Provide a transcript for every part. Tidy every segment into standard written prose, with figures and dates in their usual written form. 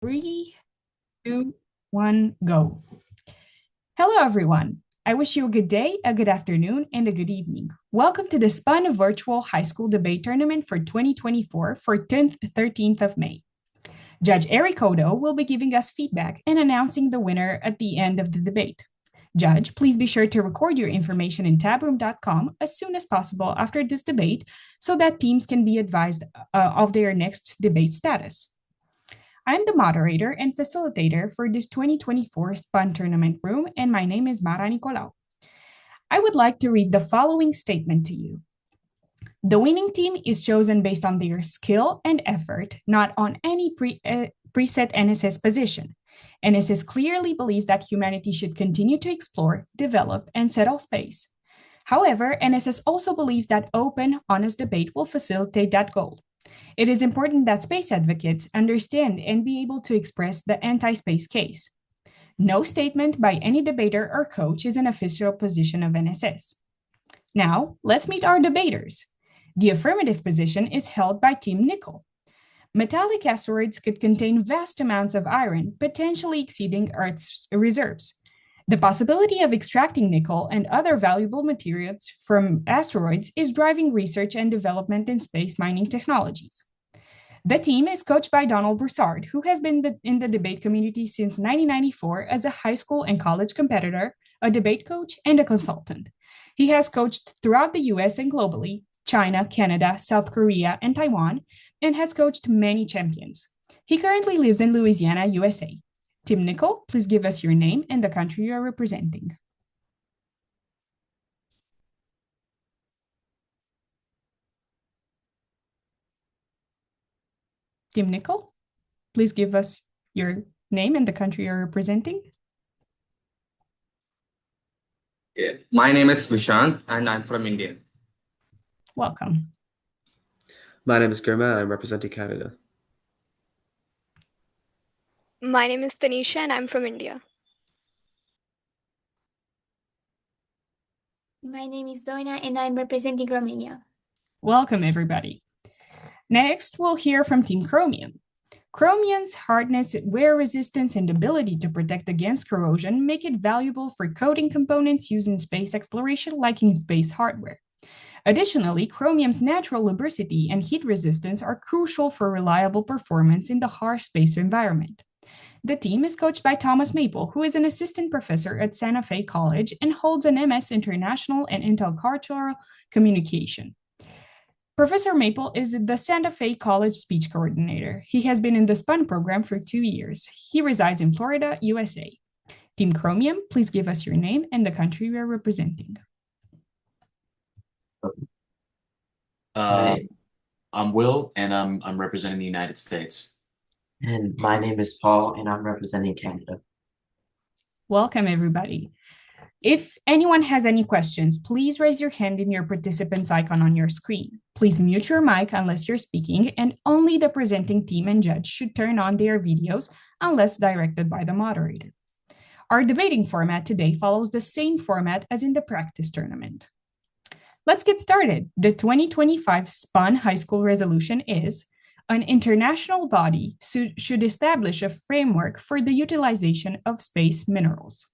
Three, two, one, go. Hello, everyone. I wish you a good day, a good afternoon, and a good evening. Welcome to the spUN Virtual High School Debate Tournament for 2024 for 13th of May. Judge Eric Odo will be giving us feedback and announcing the winner at the end of the debate. Judge, please be sure to record your information in tabroom.com as soon as possible after this debate so that teams can be advised of their next debate status. I'm the moderator and facilitator for this 2024 spUN tournament room, and my name is Mara Nicolau. I would like to read the following statement to you. The winning team is chosen based on their skill and effort, not on any preset NSS position. NSS clearly believes that humanity should continue to explore, develop, and settle space. However, NSS also believes that open, honest debate will facilitate that goal. It is important that space advocates understand and be able to express the anti-space case. No statement by any debater or coach is an official position of NSS. Now, let's meet our debaters. The affirmative position is held by Team Nickel. Metallic asteroids could contain vast amounts of iron, potentially exceeding Earth's reserves. The possibility of extracting nickel and other valuable materials from asteroids is driving research and development in space mining technologies. The team is coached by Donald Broussard, who has been in the debate community since 1994 as a high school and college competitor, a debate coach, and a consultant. He has coached throughout the US and globally, China, Canada, South Korea, and Taiwan, and has coached many champions. He currently lives in Louisiana, USA. Tim Nickel, please give us your name and the country you are representing. Tim Nickel, please give us your name and the country you're representing. Yeah. My name is Vishant and I'm from India. Welcome. My name is Girma and I'm representing Canada. My name is Tanisha and I'm from India. My name is Doina and I'm representing Romania. Welcome, everybody. Next, we'll hear from Team Chromium. Chromium's hardness, wear resistance, and ability to protect against corrosion make it valuable for coating components used in space exploration, like in space hardware. Additionally, chromium's natural lubricity and heat resistance are crucial for reliable performance in the harsh space environment. The team is coached by Thomas Maple, who is an assistant professor at Santa Fe College and holds an MS International and Intercultural Communication. Professor Maple is the Santa Fe College speech coordinator. He has been in the spUN program for 2 years. He resides in Florida, USA. Team Chromium, please give us your name and the country you are representing. I'm Will, and I'm representing the United States. And my name is Paul, and I'm representing Canada. Welcome, everybody. If anyone has any questions, please raise your hand in your participants icon on your screen. Please mute your mic unless you're speaking, and only the presenting team and judge should turn on their videos unless directed by the moderator. Our debating format today follows the same format as in the practice tournament. Let's get started. The 2025 spUN High School resolution is: an international body should establish a framework for the utilization of space minerals.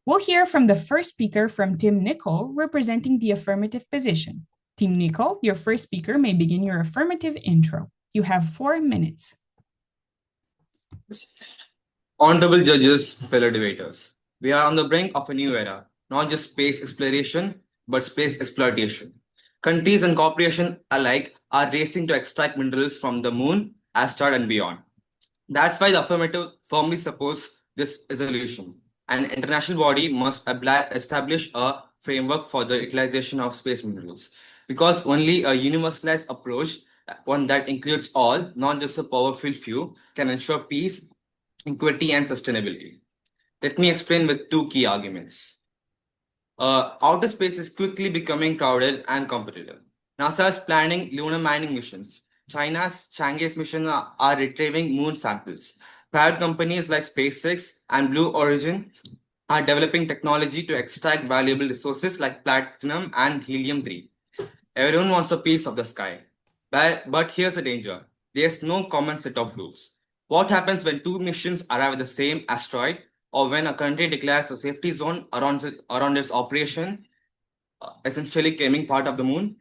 We'll hear from the first speaker from Team Nickel, representing the affirmative position. Team Nickel, your first speaker may begin your affirmative intro. You have 4 minutes. Honorable judges, fellow debaters, we are on the brink of a new era, not just space exploration, but space exploitation. Countries and corporations alike are racing to extract minerals from the moon, asteroid, and beyond. That's why the affirmative firmly supports this resolution. An international body must establish a framework for the utilization of space minerals, because only a universalized approach, one that includes all, not just a powerful few, can ensure peace, equity, and sustainability. Let me explain with 2 key arguments. Outer space is quickly becoming crowded and competitive. NASA is planning lunar mining missions. China's Chang'e mission are retrieving moon samples. Private companies like SpaceX and Blue Origin are developing technology to extract valuable resources like platinum and helium-3. Everyone wants a piece of the sky. But here's the danger. There's no common set of rules. What happens when two missions arrive at the same asteroid, or when a country declares a safety zone around its operation, essentially claiming part of the moon?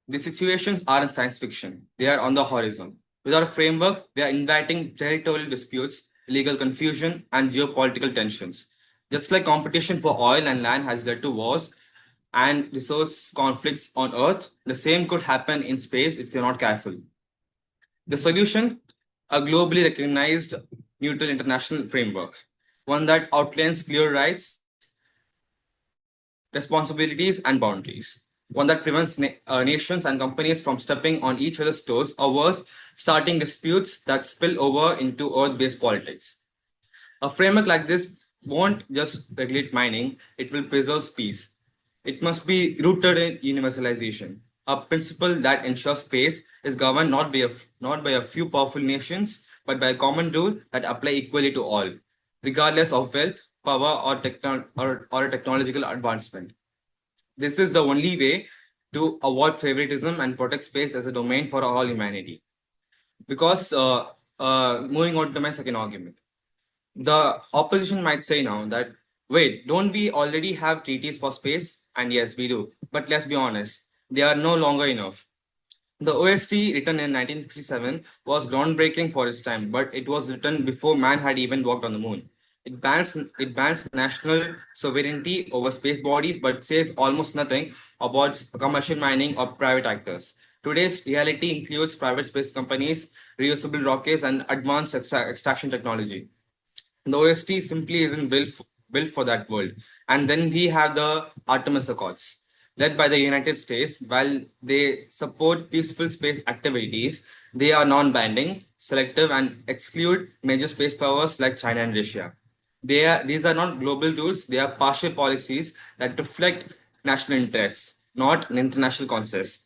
The situations aren't science fiction, they are on the horizon. Without a framework, they are inviting territorial disputes, legal confusion, and geopolitical tensions. Just like competition for oil and land has led to wars and resource conflicts on Earth, the same could happen in space if you're not careful. The solution? A globally recognized neutral international framework, one that outlines clear rights, responsibilities, and boundaries. One that prevents nations and companies from stepping on each other's toes or worse, starting disputes that spill over into Earth based politics. A framework like this won't just regulate mining, it will preserve peace. It must be rooted in universalization, a principle that ensures space is governed not by a few powerful nations, but by a common rule that apply equally to all, regardless of wealth, power, or technological advancement. This is the only way to avoid favoritism and protect space as a domain for all humanity. Because moving on to my second argument, the opposition might say now that, wait, don't we already have treaties for space? And yes, we do. But let's be honest, they are no longer enough. The OST, written in 1967, was groundbreaking for its time, but it was written before man had even walked on the moon. It bans national sovereignty over space bodies, but says almost nothing about commercial mining or private actors. Today's reality includes private space companies, reusable rockets, and advanced extraction technology. The OST simply isn't built for that world. And then we have the Artemis Accords, led by the United States. While they support peaceful space activities, they are non-binding, selective, and exclude major space powers like China and Russia. These are not global rules, they are partial policies that reflect national interests, not an international consensus.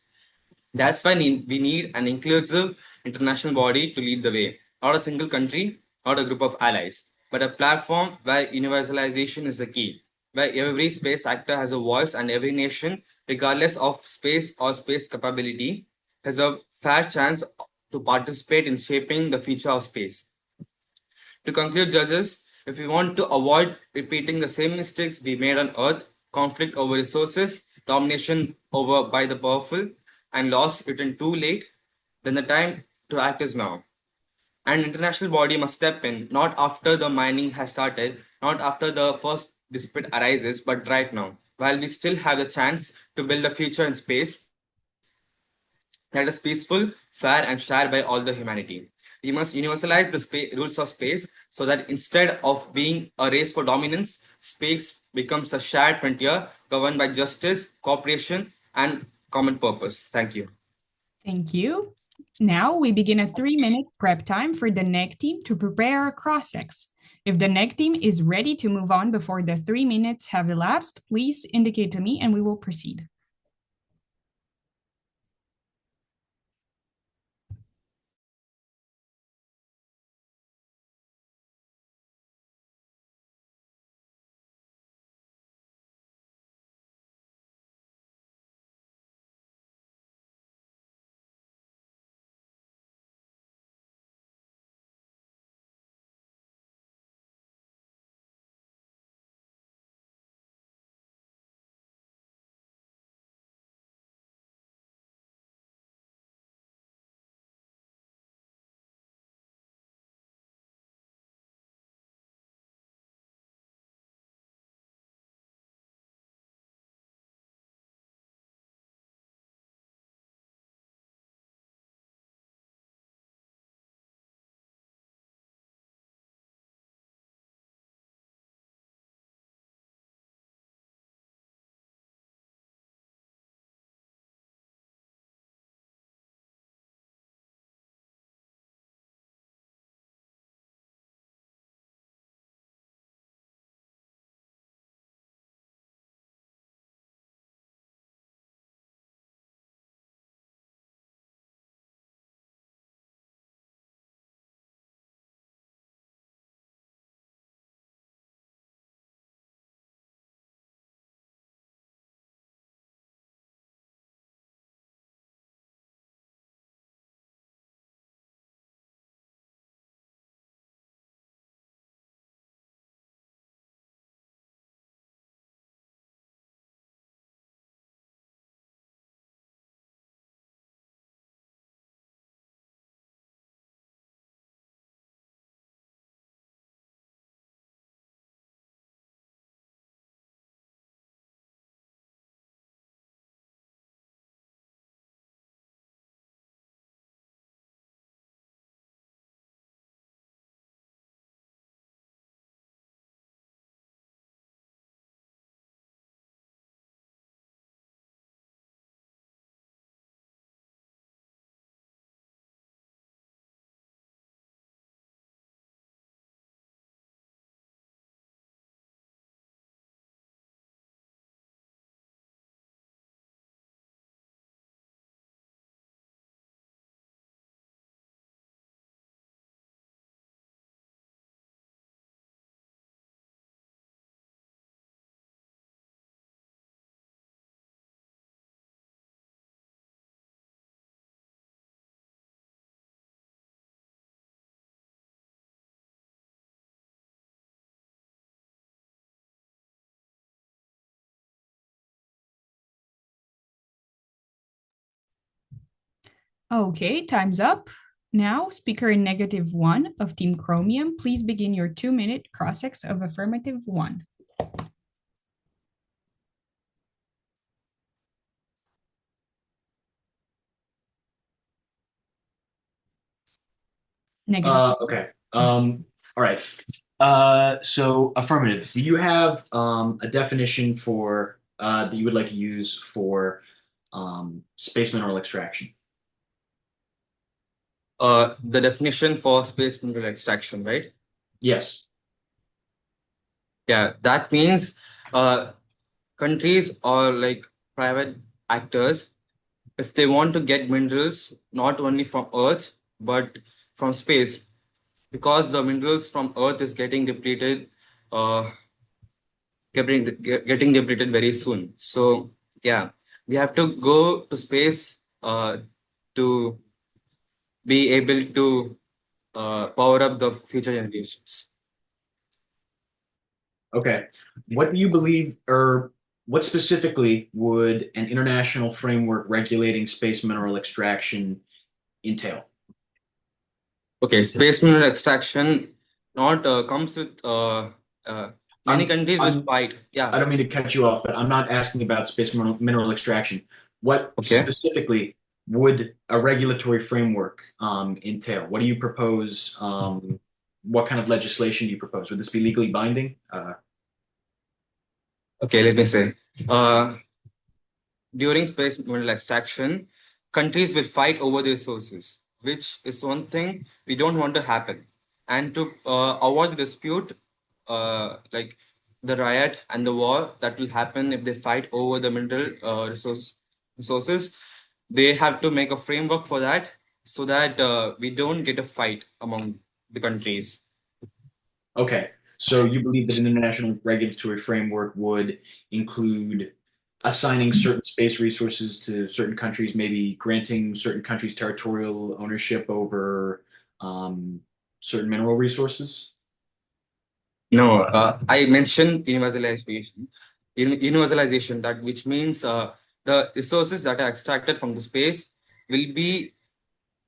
That's why we need an inclusive international body to lead the way, not a single country, not a group of allies, but a platform where universalization is the key, where every space actor has a voice and every nation, regardless of space or space capability, has a fair chance to participate in shaping the future of space. To conclude, judges, if we want to avoid repeating the same mistakes we made on Earth, conflict over resources, domination over by the powerful, and loss written too late, then the time to act is now. An international body must step in, not after the mining has started, not after the first dispute arises, but right now, while we still have the chance to build a future in space that is peaceful, fair, and shared by all the humanity. We must universalize the rules of space so that instead of being a race for dominance, space becomes a shared frontier governed by justice, cooperation, and common purpose. Thank you. Thank you. Now we begin a 3-minute prep time for the NEG team to prepare a cross-ex. If the NEG team is ready to move on before the 3 minutes have elapsed, please indicate to me and we will proceed. Okay, time's up. Now, speaker in -1 of Team Chromium, please begin your 2-minute cross-ex of affirmative 1. Negative. Okay. All right. So affirmative. Do you have a definition for that you would like to use for space mineral extraction? The definition for space mineral extraction, right? Yes. Yeah, that means uh, countries or like private actors, if they want to get minerals not only from Earth but from space, because the minerals from Earth is getting depleted, uh, getting depleted very soon. So yeah, we have to go to space to be able to power up the future generations. Okay. What do you believe, or what specifically would an international framework regulating space mineral extraction entail? Okay, space mineral extraction not comes with many I'm, countries which I'm, fight. Yeah, I don't mean to cut you off, but I'm not asking about space mineral extraction. What okay. specifically would a regulatory framework entail? What do you propose? What kind of legislation do you propose? Would this be legally binding? Okay, let me say. Uh, During space mineral extraction, countries will fight over their resources, which is one thing we don't want to happen. And to avoid the dispute, like the riot and the war that will happen if they fight over the mineral resources, they have to make a framework for that so that we don't get a fight among the countries. Okay, so you believe that an international regulatory framework would include assigning certain space resources to certain countries, maybe granting certain countries territorial ownership over um, certain mineral resources? No, I mentioned universalization. Universalization, that which means the resources that are extracted from the space will be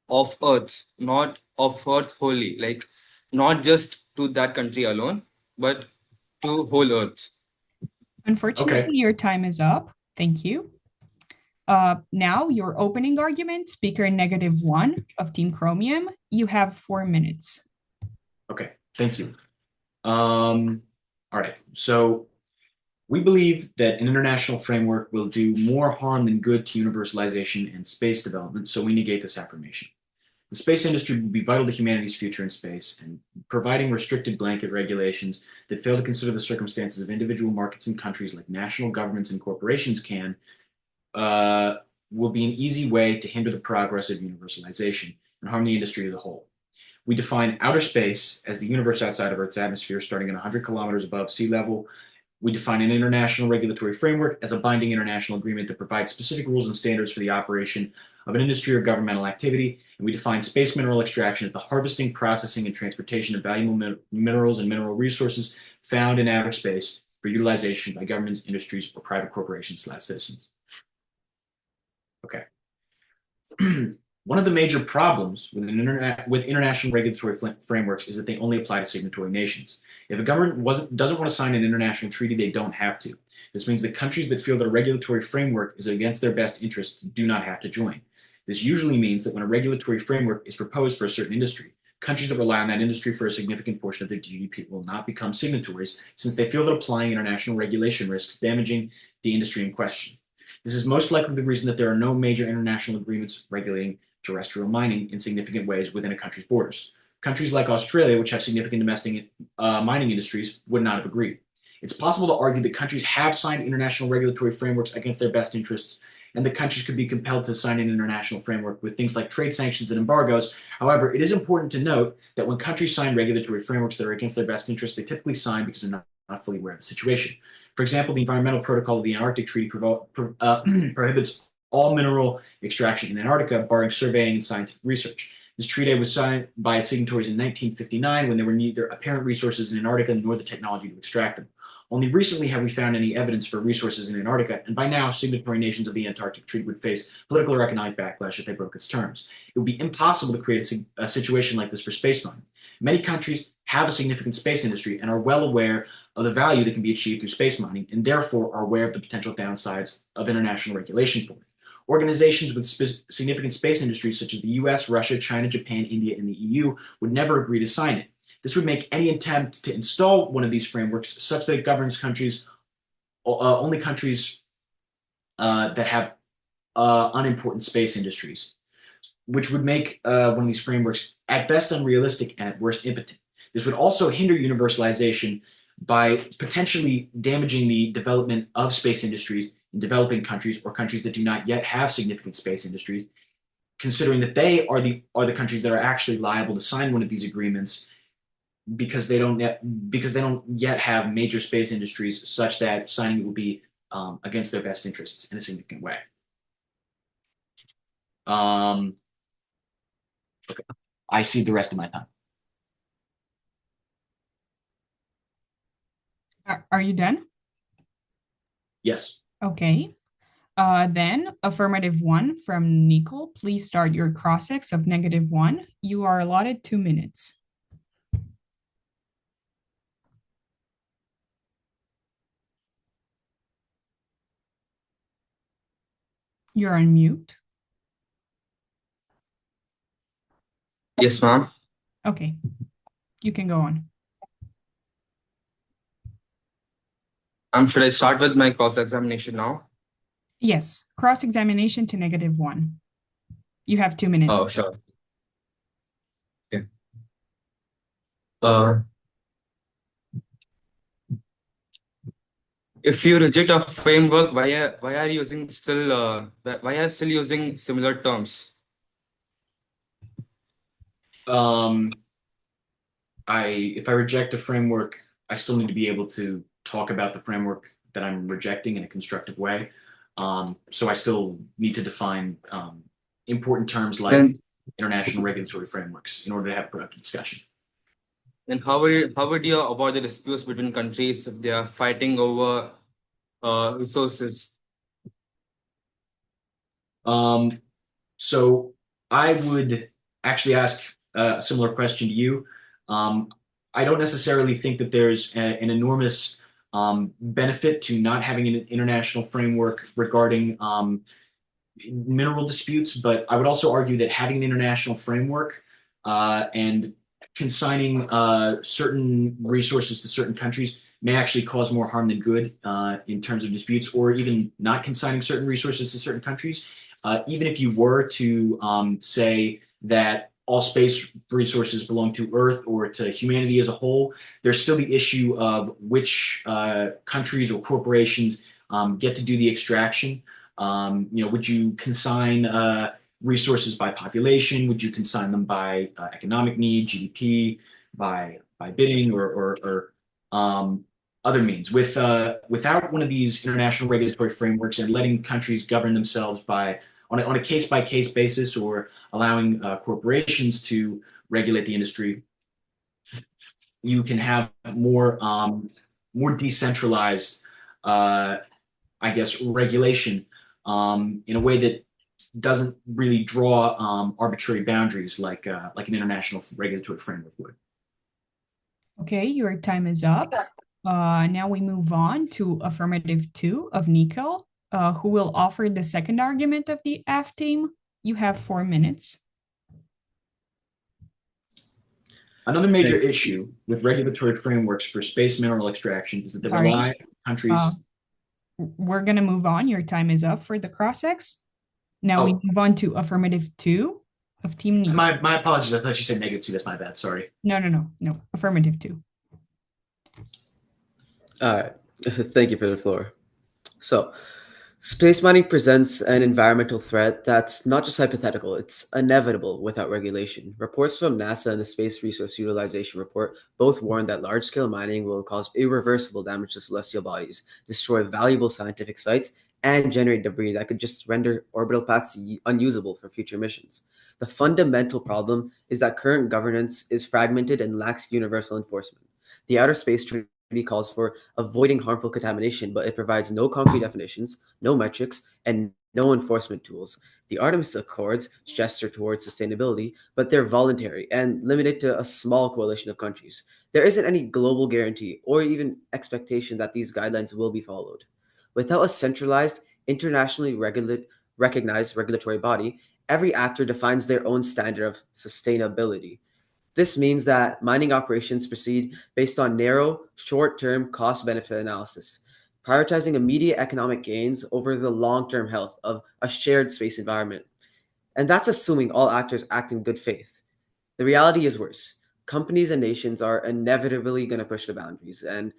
of Earth, not of Earth wholly, like not just to that country alone, but to whole Earth. Unfortunately, Okay. your time is up. Thank you. Now, your opening argument, speaker in -1 of Team Chromium, you have 4 minutes. Okay, thank you. All right, so we believe that an international framework will do more harm than good to universalization and space development, so we negate this affirmation. The space industry will be vital to humanity's future in space, and providing restricted blanket regulations that fail to consider the circumstances of individual markets and countries like national governments and corporations can uh, will be an easy way to hinder the progress of universalization and harm the industry as a whole. We define outer space as the universe outside of Earth's atmosphere, starting at 100 kilometers above sea level. We define an international regulatory framework as a binding international agreement that provides specific rules and standards for the operation of an industry or governmental activity. And we define space mineral extraction as the harvesting, processing, and transportation of valuable minerals and mineral resources found in outer space for utilization by governments, industries, or private corporations/citizens. Okay. One of the major problems with international regulatory frameworks is that they only apply to signatory nations. If a government doesn't want to sign an international treaty, they don't have to. This means that countries that feel that a regulatory framework is against their best interests do not have to join. This usually means that when a regulatory framework is proposed for a certain industry, countries that rely on that industry for a significant portion of their GDP will not become signatories, since they feel that applying international regulation risks damaging the industry in question. This is most likely the reason that there are no major international agreements regulating terrestrial mining in significant ways within a country's borders. Countries like Australia, which have significant domestic mining industries, would not have agreed. It's possible to argue that countries have signed international regulatory frameworks against their best interests, and that countries could be compelled to sign an international framework with things like trade sanctions and embargoes. However, it is important to note that when countries sign regulatory frameworks that are against their best interests, they typically sign because they're not fully aware of the situation. For example, the Environmental Protocol of the Antarctic Treaty prohibits all mineral extraction in Antarctica, barring surveying and scientific research. This treaty was signed by its signatories in 1959 when there were neither apparent resources in Antarctica nor the technology to extract them. Only recently have we found any evidence for resources in Antarctica, and by now, signatory nations of the Antarctic Treaty would face political or economic backlash if they broke its terms. It would be impossible to create a situation like this for space mining. Many countries have a significant space industry and are well aware of the value that can be achieved through space mining, and therefore are aware of the potential downsides of international regulation for it. Organizations with significant space industries such as the US, Russia, China, Japan, India, and the EU would never agree to sign it. This would make any attempt to install one of these frameworks such that it governs countries, only countries that have unimportant space industries, which would make one of these frameworks at best unrealistic and at worst impotent. This would also hinder universalization by potentially damaging the development of space industries in developing countries or countries that do not yet have significant space industries, considering that they are the countries that are actually liable to sign one of these agreements because they don't yet have major space industries such that signing it will be against their best interests in a significant way. Okay. I see the rest of my time. Are you done? Yes. Okay. Then affirmative 1 from Nicole. Please start your cross-ex of -1. You are allotted 2 minutes. You're on mute. Yes, ma'am. Okay, you can go on. Should I start with my cross-examination now? Yes, cross-examination to -1. You have 2 minutes. Oh, sure. Okay. Uh, if you reject a framework, why are you still using similar terms? If I reject a framework, I still need to be able to talk about the framework that I'm rejecting in a constructive way. So I still need to define important terms like Then international regulatory frameworks in order to have a productive discussion. Then how would you avoid the disputes between countries if they are fighting over resources? So I would actually ask a similar question to you. I don't necessarily think that there's an enormous benefit to not having an international framework regarding mineral disputes, but I would also argue that having an international framework and consigning certain resources to certain countries may actually cause more harm than good in terms of disputes, or even not consigning certain resources to certain countries. Even if you were to say that all space resources belong to Earth or to humanity as a whole, there's still the issue of which countries or corporations get to do the extraction. Would you consign resources by population? Would you consign them by economic need, GDP, by bidding, or other means? Without one of these international regulatory frameworks and letting countries govern themselves on a case-by-case basis, or allowing corporations to regulate the industry, you can have more decentralized, I guess, regulation in a way that doesn't really draw arbitrary boundaries like an international regulatory framework would. Okay, your time is up. Now we move on to affirmative 2 of Nicole, who will offer the second argument of the F team. You have 4 minutes. Another major issue with regulatory frameworks for space mineral extraction is that they rely on countries. We're going to move on. Your time is up for the cross-ex. Now we move on to affirmative 2 of Team Nicole. My apologies. I thought you said -2. That's my bad. Sorry. No. Affirmative 2. All right. Thank you for the floor. So, space mining presents an environmental threat that's not just hypothetical, it's inevitable without regulation. Reports from NASA and the Space Resource Utilization Report both warn that large-scale mining will cause irreversible damage to celestial bodies, destroy valuable scientific sites, and generate debris that could just render orbital paths unusable for future missions. The fundamental problem is that current governance is fragmented and lacks universal enforcement. The Outer Space Treaty calls for avoiding harmful contamination, but it provides no concrete definitions, no metrics, and no enforcement tools. The Artemis Accords gesture towards sustainability, but they're voluntary and limited to a small coalition of countries. There isn't any global guarantee or even expectation that these guidelines will be followed. Without a centralized, internationally recognized regulatory body, every actor defines their own standard of sustainability. This means that mining operations proceed based on narrow, short term cost benefit analysis, prioritizing immediate economic gains over the long term health of a shared space environment. And that's assuming all actors act in good faith. The reality is worse. Companies and nations are inevitably going to push the boundaries, and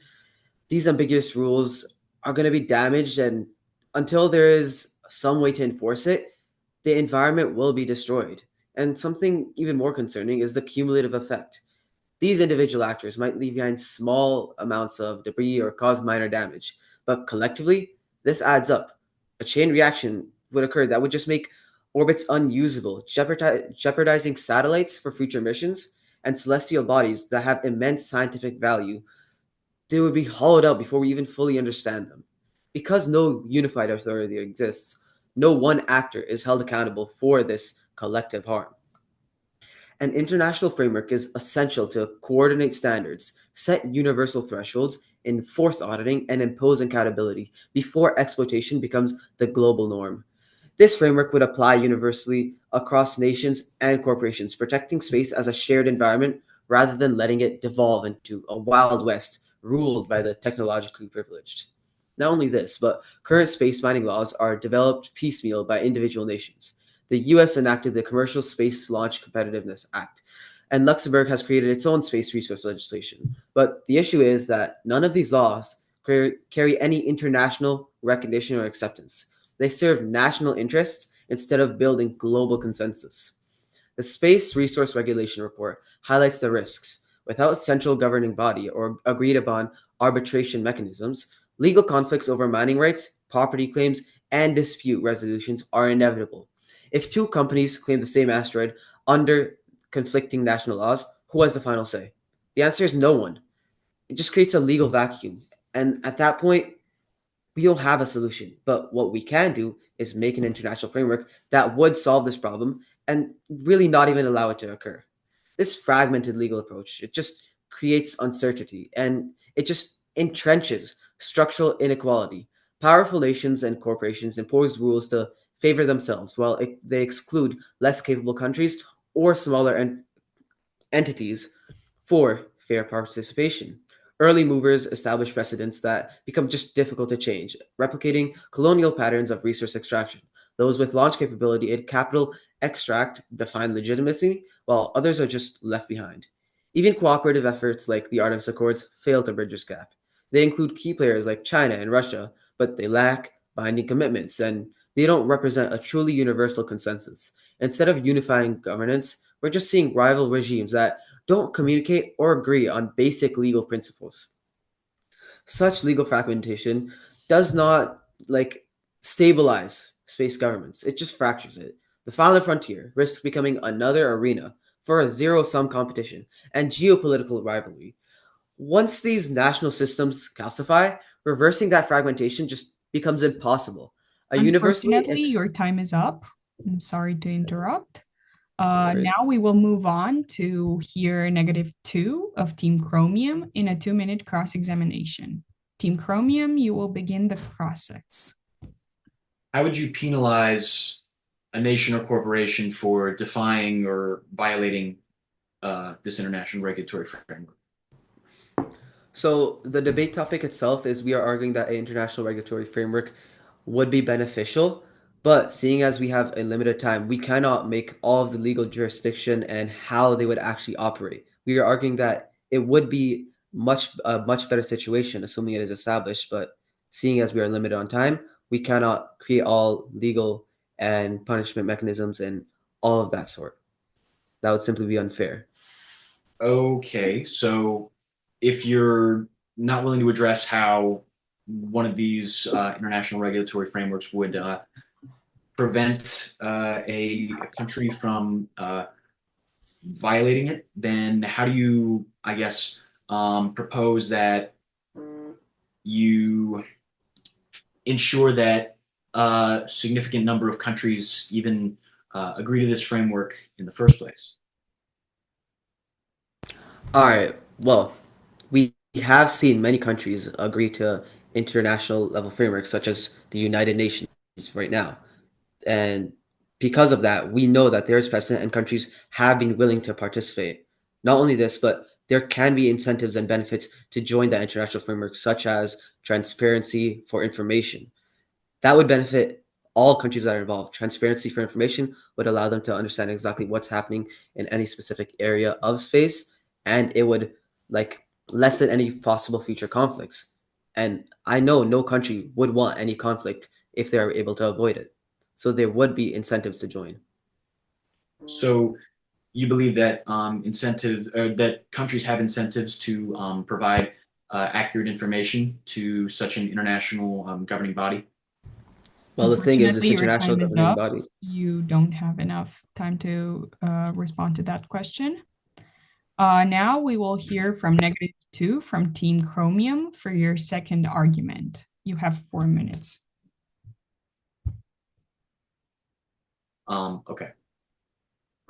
these ambiguous rules are going to be damaged. And until there is some way to enforce it, the environment will be destroyed. And something even more concerning is the cumulative effect. These individual actors might leave behind small amounts of debris or cause minor damage, but collectively, this adds up. A chain reaction would occur that would just make orbits unusable, jeopardizing satellites for future missions and celestial bodies that have immense scientific value. They would be hollowed out before we even fully understand them. Because no unified authority exists, no one actor is held accountable for this collective harm. An international framework is essential to coordinate standards, set universal thresholds, enforce auditing, and impose accountability before exploitation becomes the global norm. This framework would apply universally across nations and corporations, protecting space as a shared environment rather than letting it devolve into a wild west ruled by the technologically privileged. Not only this, but current space mining laws are developed piecemeal by individual nations. The US enacted the Commercial Space Launch Competitiveness Act, and Luxembourg has created its own space resource legislation. But the issue is that none of these laws carry any international recognition or acceptance. They serve national interests instead of building global consensus. The Space Resource Regulation Report highlights the risks. Without a central governing body or agreed upon arbitration mechanisms, legal conflicts over mining rights, property claims, and dispute resolutions are inevitable. If two companies claim the same asteroid under conflicting national laws, who has the final say? The answer is no one. It just creates a legal vacuum. And at that point, we don't have a solution. But what we can do is make an international framework that would solve this problem and really not even allow it to occur. This fragmented legal approach, it just creates uncertainty and it just entrenches structural inequality. Powerful nations and corporations impose rules to favor themselves while they exclude less capable countries or smaller entities for fair participation. Early movers establish precedents that become just difficult to change, replicating colonial patterns of resource extraction. Those with launch capability and capital extract define legitimacy, while others are just left behind. Even cooperative efforts like the Artemis Accords fail to bridge this gap. They include key players like China and Russia, but they lack binding commitments and they don't represent a truly universal consensus. Instead of unifying governance, we're just seeing rival regimes that don't communicate or agree on basic legal principles. Such legal fragmentation does not stabilize space governments. It just fractures it. The final frontier risks becoming another arena for a zero-sum competition and geopolitical rivalry. Once these national systems calcify, reversing that fragmentation just becomes impossible. A universally Unfortunately, your time is up. I'm sorry to interrupt. no worries. Now we will move on to hear -2 of Team Chromium in a 2-minute cross-examination. Team Chromium, you will begin the process. How would you penalize a nation or corporation for defying or violating this international regulatory framework? So the debate topic itself is we are arguing that an international regulatory framework would be beneficial, but seeing as we have a limited time, we cannot make all of the legal jurisdiction and how they would actually operate. We are arguing that it would be much better situation, assuming it is established, but seeing as we are limited on time, we cannot create all legal and punishment mechanisms and all of that sort. That would simply be unfair. Okay, so if you're not willing to address how one of these international regulatory frameworks would prevent a country from violating it, then how do you, I guess, propose that you ensure that a significant number of countries even agree to this framework in the first place? All right. Well, we have seen many countries agree to international level frameworks such as the United Nations right now. And because of that, we know that there is precedent and countries have been willing to participate. Not only this, but there can be incentives and benefits to join that international framework, such as transparency for information. That would benefit all countries that are involved. Transparency for information would allow them to understand exactly what's happening in any specific area of space, and it would like lessen any possible future conflicts. And I know no country would want any conflict if they're able to avoid it. So there would be incentives to join. So you believe that that countries have incentives to provide accurate information to such an international governing body? Well, the thing is, Unfortunately, this your international time is governing up. body. You don't have enough time to respond to that question. Now we will hear from -2 from Team Chromium for your second argument. You have 4 minutes. Okay.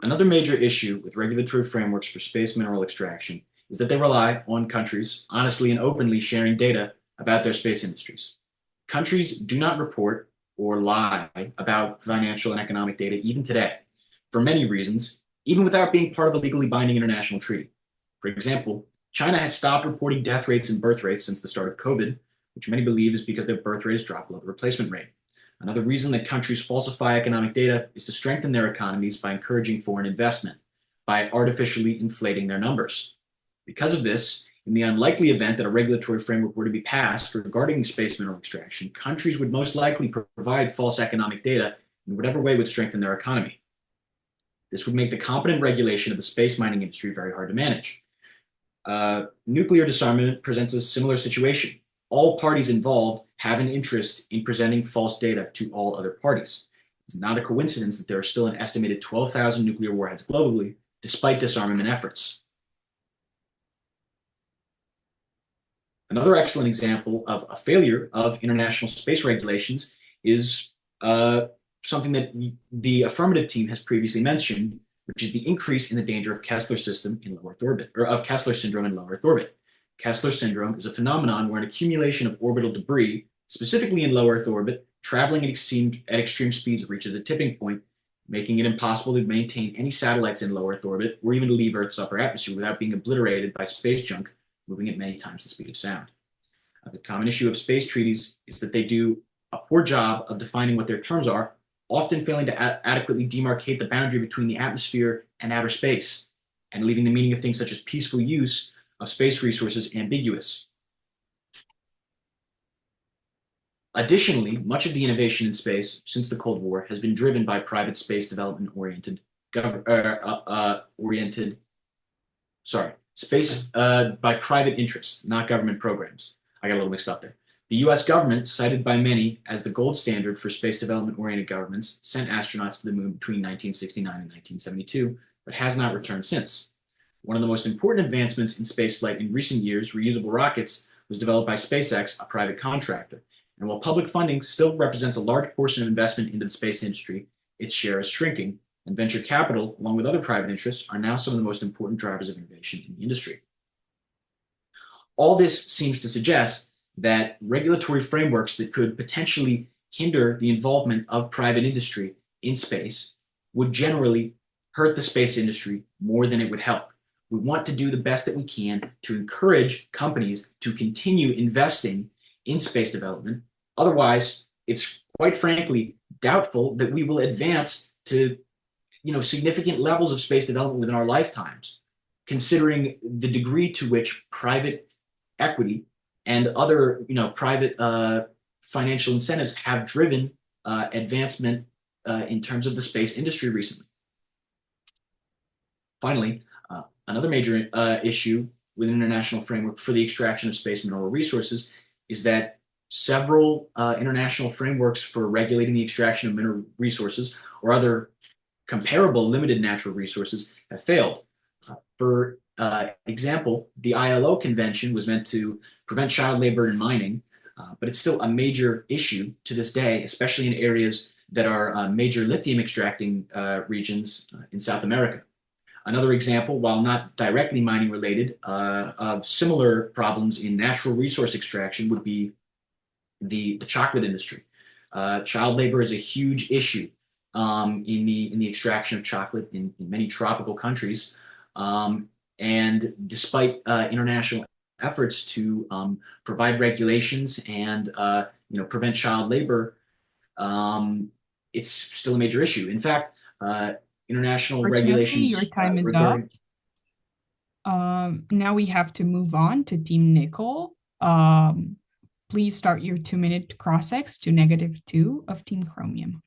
Another major issue with regulatory frameworks for space mineral extraction is that they rely on countries honestly and openly sharing data about their space industries. Countries do not report or lie about financial and economic data even today, for many reasons, even without being part of a legally binding international treaty. For example, China has stopped reporting death rates and birth rates since the start of COVID, which many believe is because their birth rate has dropped below the replacement rate. Another reason that countries falsify economic data is to strengthen their economies by encouraging foreign investment, by artificially inflating their numbers. Because of this, in the unlikely event that a regulatory framework were to be passed regarding space mineral extraction, countries would most likely provide false economic data in whatever way would strengthen their economy. This would make the competent regulation of the space mining industry very hard to manage. Nuclear disarmament presents a similar situation. All parties involved have an interest in presenting false data to all other parties. It's not a coincidence that there are still an estimated 12,000 nuclear warheads globally, despite disarmament efforts. Another excellent example of a failure of international space regulations is something that the affirmative team has previously mentioned, which is the increase in the danger of Kessler system in low Earth orbit, or of Kessler syndrome in low Earth orbit. Kessler syndrome is a phenomenon where an accumulation of orbital debris, specifically in low Earth orbit, traveling at extreme speeds reaches a tipping point, making it impossible to maintain any satellites in low Earth orbit or even to leave Earth's upper atmosphere without being obliterated by space junk moving at many times the speed of sound. The common issue of space treaties is that they do a poor job of defining what their terms are, often failing to adequately demarcate the boundary between the atmosphere and outer space, and leaving the meaning of things such as peaceful use of space resources ambiguous. Additionally, much of the innovation in space since the Cold War has been driven by private space development by private interests, not government programs. I got a little mixed up there. The US government, cited by many as the gold standard for space development oriented governments, sent astronauts to the moon between 1969 and 1972, but has not returned since. One of the most important advancements in spaceflight in recent years, reusable rockets, was developed by SpaceX, a private contractor. And while public funding still represents a large portion of investment into the space industry, its share is shrinking, and venture capital, along with other private interests, are now some of the most important drivers of innovation in the industry. All this seems to suggest that regulatory frameworks that could potentially hinder the involvement of private industry in space would generally hurt the space industry more than it would help. We want to do the best that we can to encourage companies to continue investing in space development. Otherwise, it's quite frankly doubtful that we will advance to significant levels of space development within our lifetimes, considering the degree to which private equity and other private financial incentives have driven advancement in terms of the space industry recently. Finally, another major issue with an international framework for the extraction of space mineral resources is that several international frameworks for regulating the extraction of mineral resources or other comparable limited natural resources have failed. For example, the ILO convention was meant to prevent child labor in mining, but it's still a major issue to this day, especially in areas that are major lithium extracting regions in South America. Another example, while not directly mining related, of similar problems in natural resource extraction would be the chocolate industry. Child labor is a huge issue in the extraction of chocolate in many tropical countries. And despite international efforts to provide regulations and prevent child labor, it's still a major issue. In fact, international Unfortunately, your regulations time is up. regarding Now we have to move on to Team Nickel. Please start your 2-minute cross-X to -2 of Team Chromium.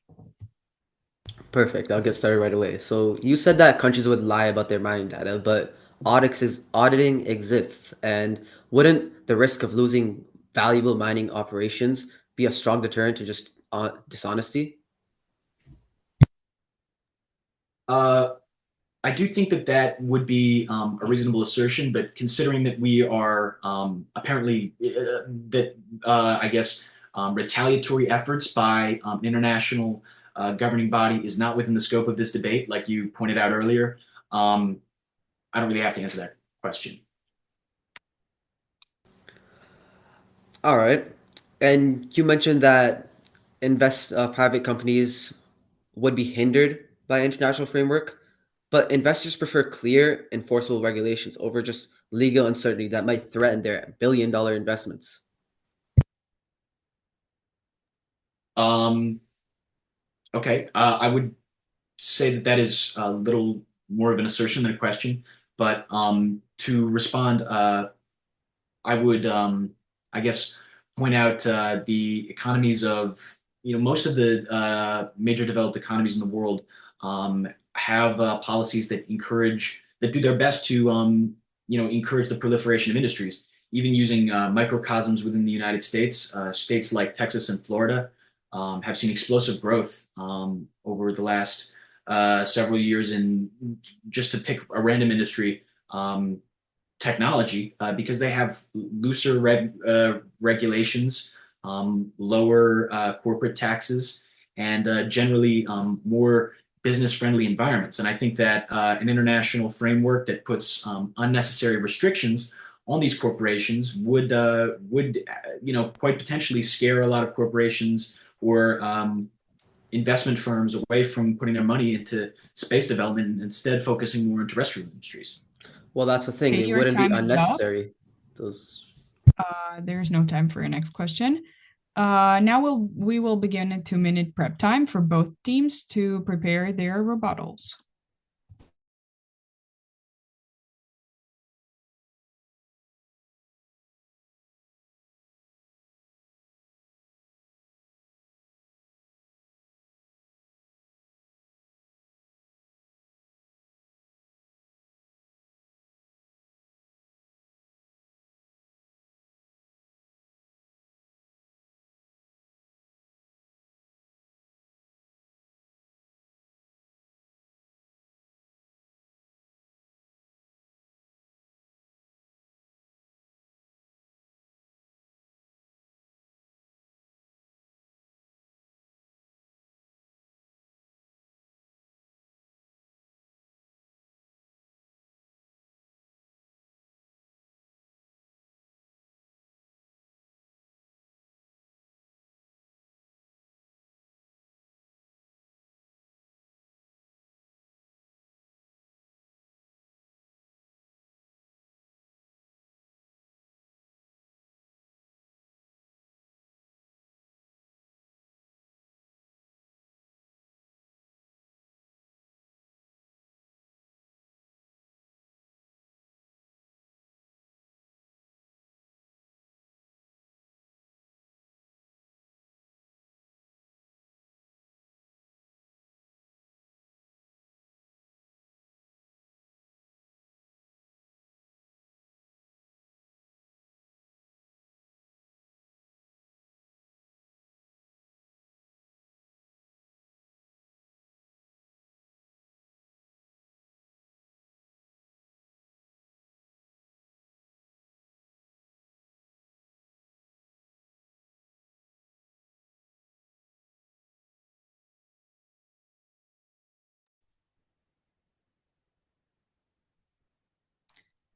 Perfect. I'll get started right away. So you said that countries would lie about their mining data, but auditing exists, and wouldn't the risk of losing valuable mining operations be a strong deterrent to just dishonesty? uh, I do think that that would be a reasonable assertion, but considering that we are apparently that I guess retaliatory efforts by international governing body is not within the scope of this debate, like you pointed out earlier, I don't really have to answer that question. All right. And you mentioned that private companies would be hindered by international framework, but investors prefer clear, enforceable regulations over just legal uncertainty that might threaten their billion-dollar investments. Um, okay, I would say that that is a little more of an assertion than a question, but to respond, I would, I guess, point out the economies of, most of the major developed economies in the world have policies that that do their best to, encourage the proliferation of industries. Even using microcosms within the United States, states like Texas and Florida have seen explosive growth over the last several years. And just to pick a random industry, technology because they have looser regulations, lower corporate taxes, and generally more business-friendly environments. And I think that an international framework that puts unnecessary restrictions on these corporations would quite potentially scare a lot of corporations or investment firms away from putting their money into space development and instead focusing more on terrestrial industries. Well, that's the thing. Okay, They your wouldn't be time is up. unnecessary. Those. There's no time for your next question. Now we will begin a 2-minute prep time for both teams to prepare their rebuttals.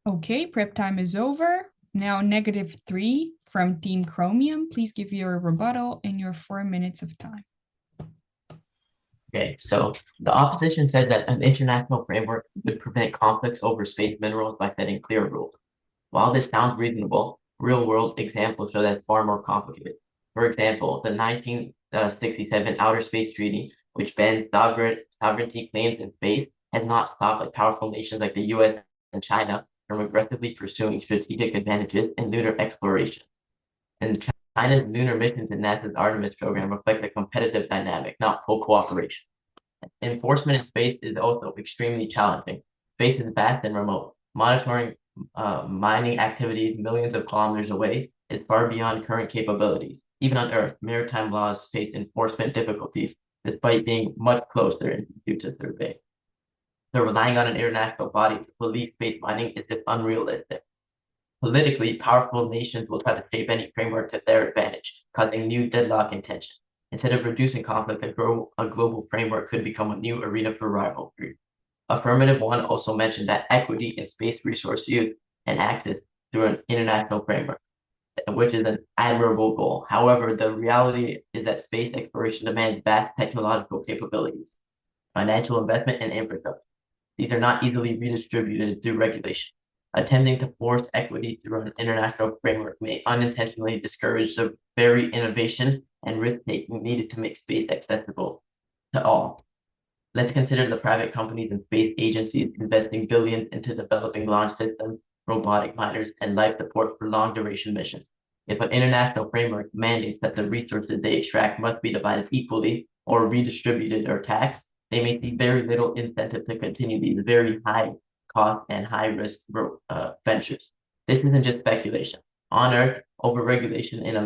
Okay, prep time is over. Now, -3 from Team Chromium. Please give your rebuttal in your 4 minutes of time. Okay, so the opposition said that an international framework would prevent conflicts over space minerals by setting clear rules. While this sounds reasonable, real-world examples show that it's far more complicated. For example, the 1967 Outer Space Treaty, which bans sovereignty claims in space, has not stopped powerful nations like the US and China from aggressively pursuing strategic advantages in lunar exploration. And China's lunar missions in NASA's Artemis program reflect a competitive dynamic, not full cooperation. Enforcement in space is also extremely challenging. Space is vast and remote. Monitoring mining activities millions of kilometers away is far beyond current capabilities. Even on Earth, maritime laws face enforcement difficulties despite being much closer due to survey. So relying on an international body to police space mining is just unrealistic. Politically, powerful nations will try to shape any framework to their advantage, causing new deadlock and tension. Instead of reducing conflict, a global framework could become a new arena for rivalry. Affirmative 1 also mentioned that equity in space resource use and access through an international framework, which is an admirable goal. However, the reality is that space exploration demands vast technological capabilities, financial investment, and infrastructure. These are not easily redistributed through regulation. Attempting to force equity through an international framework may unintentionally discourage the very innovation and risk-taking needed to make space accessible to all. Let's consider the private companies and space agencies investing billions into developing launch systems, robotic miners, and life support for long-duration missions. If an international framework mandates that the resources they extract must be divided equally or redistributed or taxed, they may see very little incentive to continue these very high cost and high risk ventures. This isn't just speculation. On Earth, overregulation in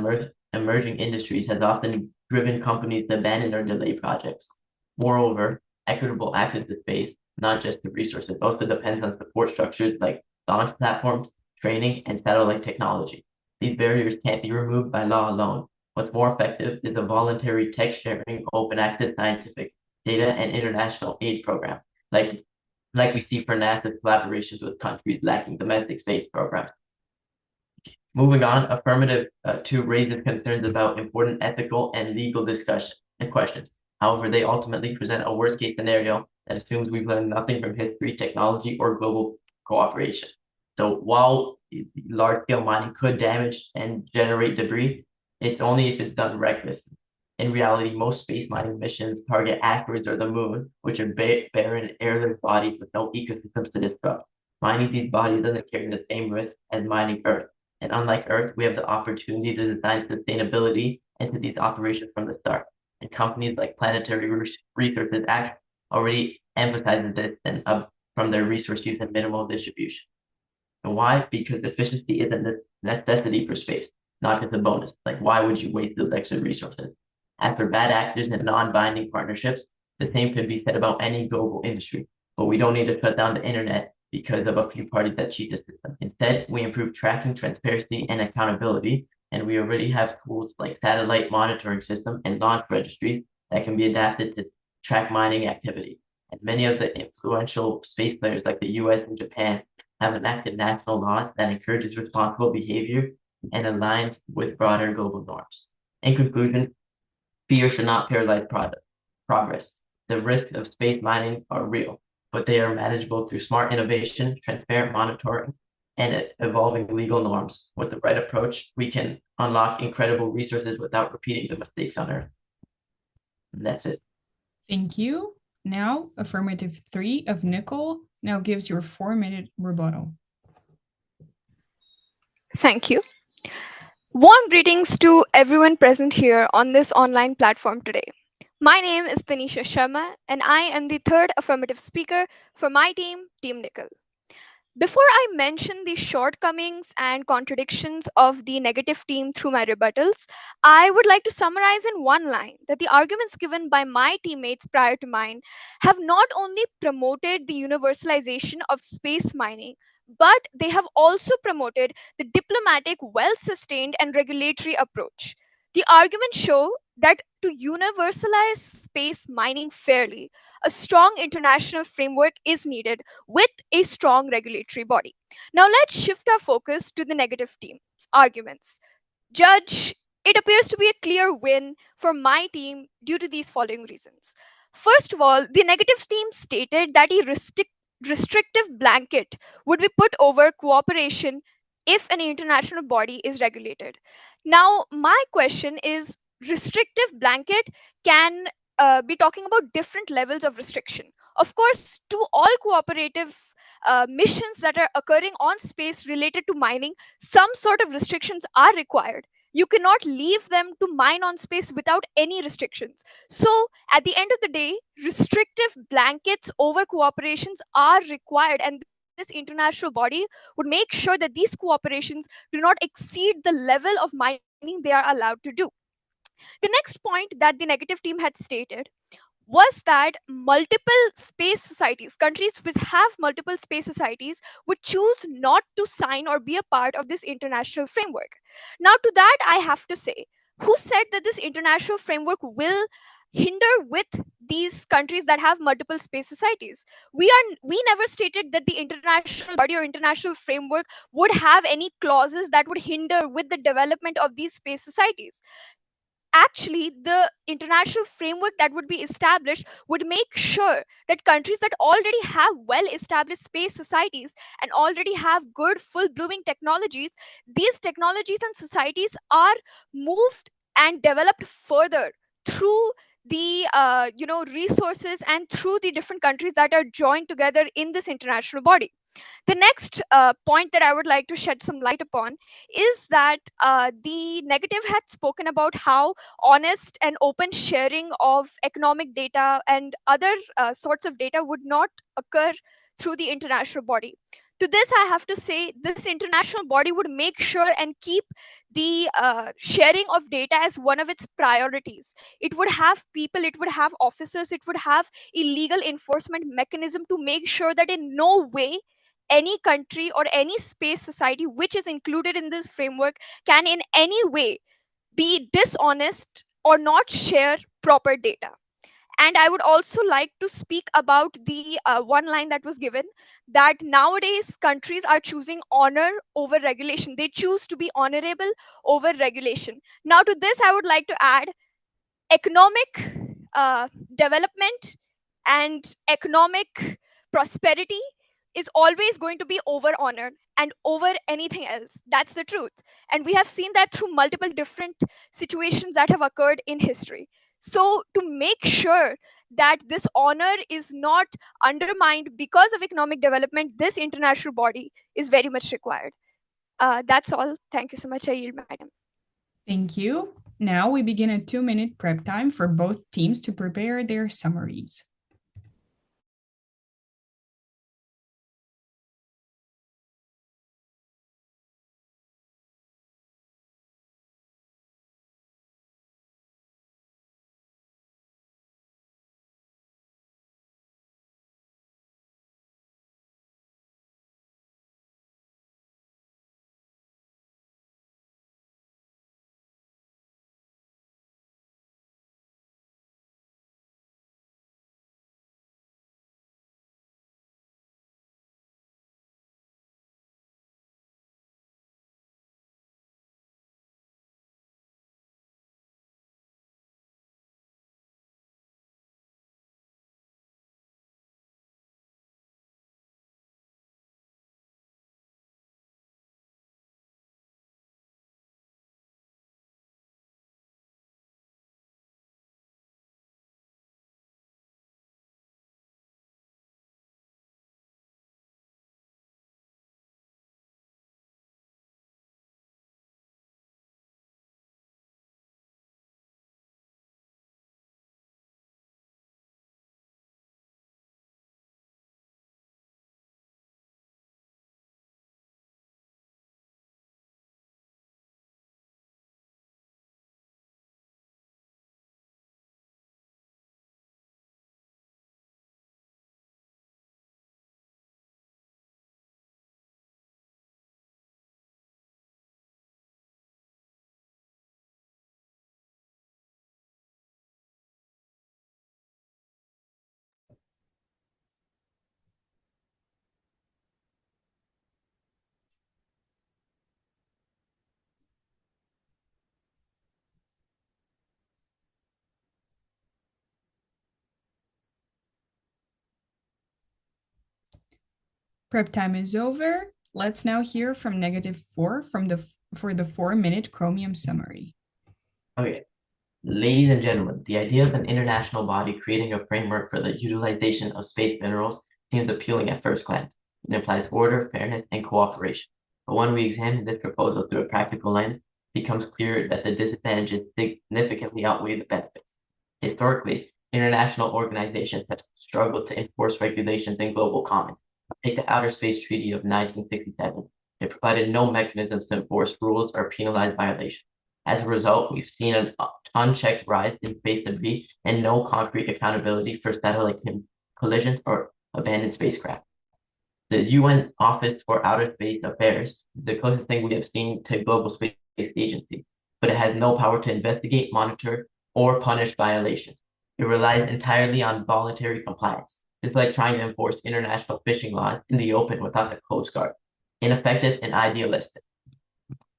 emerging industries has often driven companies to abandon or delay projects. Moreover, equitable access to space, not just to resources, also depends on support structures like launch platforms, training, and satellite technology. These barriers can't be removed by law alone. What's more effective is a voluntary tech sharing, open access scientific data and international aid program, like we see for NASA's collaborations with countries lacking domestic space programs. Moving on, affirmative 2 raises concerns about important ethical and legal discussion and questions. However, they ultimately present a worst case scenario that assumes we've learned nothing from history, technology, or global cooperation. So while large scale mining could damage and generate debris, it's only if it's done recklessly. In reality, most space mining missions target asteroids or the moon, which are barren, airless bodies with no ecosystems to disrupt. Mining these bodies doesn't carry the same risk as mining Earth. And unlike Earth, we have the opportunity to design sustainability into these operations from the start. And companies like Planetary Resources Act already emphasizes this and from their resource use and minimal distribution. And why? Because efficiency is a necessity for space, not just a bonus. Like, why would you waste those extra resources? As for bad actors and non-binding partnerships, the same could be said about any global industry. But we don't need to shut down the internet because of a few parties that cheat the system. Instead, we improve tracking, transparency, and accountability, and we already have tools like satellite monitoring system and launch registries that can be adapted to track mining activity. And many of the influential space players like the US and Japan have enacted national laws that encourages responsible behavior and aligns with broader global norms. In conclusion, fear should not paralyze progress. The risks of space mining are real, but they are manageable through smart innovation, transparent monitoring, and evolving legal norms. With the right approach, we can unlock incredible resources without repeating the mistakes on Earth. And that's it. Thank you. Now, affirmative 3 of Nicole now gives your 4-minute rebuttal. Thank you. Warm greetings to everyone present here on this online platform today. My name is Tanisha Sharma, and I am the third affirmative speaker for my team, Team Nickel. Before I mention the shortcomings and contradictions of the negative team through my rebuttals, I would like to summarize in one line that the arguments given by my teammates prior to mine have not only promoted the universalization of space mining, but they have also promoted the diplomatic, well sustained, and regulatory approach. The arguments show that to universalize space mining fairly, a strong international framework is needed with a strong regulatory body. Now let's shift our focus to the negative team's arguments. Judge, it appears to be a clear win for my team due to these following reasons. First of all, the negative team stated that a restrictive blanket would be put over cooperation if an international body is regulated. Now, my question is restrictive blanket can be talking about different levels of restriction. Of course, to all cooperative missions that are occurring on space related to mining, some sort of restrictions are required. You cannot leave them to mine on space without any restrictions. So, at the end of the day, restrictive blankets over cooperations are required, and this international body would make sure that these cooperations do not exceed the level of mining they are allowed to do. The next point that the negative team had stated was that multiple space societies, countries which have multiple space societies, would choose not to sign or be a part of this international framework. Now, to that, I have to say, who said that this international framework will hinder with these countries that have multiple space societies? We never stated that the international body or international framework would have any clauses that would hinder with the development of these space societies. Actually, the international framework that would be established would make sure that countries that already have well established space societies and already have good full blooming technologies, these technologies and societies are moved and developed further through the resources and through the different countries that are joined together in this international body. The next point that I would like to shed some light upon is that the negative had spoken about how honest and open sharing of economic data and other sorts of data would not occur through the international body. To this, I have to say this international body would make sure and keep the sharing of data as one of its priorities. It would have people, it would have officers, it would have a legal enforcement mechanism to make sure that in no way any country or any space society which is included in this framework can in any way be dishonest or not share proper data. And I would also like to speak about the one line that was given, that nowadays countries are choosing honor over regulation. They choose to be honorable over regulation. Now, to this, I would like to add economic development and economic prosperity is always going to be over honor and over anything else. That's the truth. And we have seen that through multiple different situations that have occurred in history. So, to make sure that this honor is not undermined because of economic development, this international body is very much required. That's all. Thank you so much. I yield my time. Thank you. Now we begin a 2-minute prep time for both teams to prepare their summaries. Prep time is over. Let's now hear from -4 for the 4-minute Chromium summary. Okay, ladies and gentlemen, the idea of an international body creating a framework for the utilization of space minerals seems appealing at first glance. It implies order, fairness, and cooperation. But when we examine this proposal through a practical lens, it becomes clear that the disadvantages significantly outweigh the benefits. Historically, international organizations have struggled to enforce regulations and global commons. Take the Outer Space Treaty of 1967. It provided no mechanisms to enforce rules or penalize violations. As a result, we've seen an unchecked rise in space debris and no concrete accountability for satellite collisions or abandoned spacecraft. The UN Office for Outer Space Affairs is the closest thing we have seen to a global space agency, but it has no power to investigate, monitor, or punish violations. It relies entirely on voluntary compliance. It's like trying to enforce international fishing laws in the open without the Coast Guard. Ineffective and idealistic.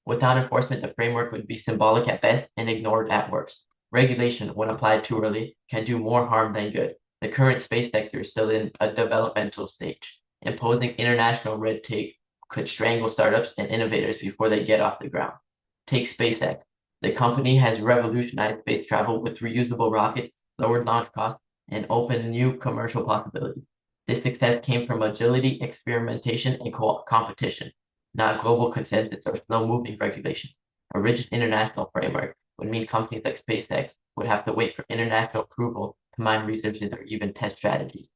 Without enforcement, the framework would be symbolic at best and ignored at worst. Regulation, when applied too early, can do more harm than good. The current space sector is still in a developmental stage. Imposing international red tape could strangle startups and innovators before they get off the ground. Take SpaceX. The company has revolutionized space travel with reusable rockets, lowered launch costs, and opened new commercial possibilities. This success came from agility, experimentation, and competition, not global consensus or slow-moving regulation. A rigid international framework would mean companies like SpaceX would have to wait for international approval to mine researches or even test strategies.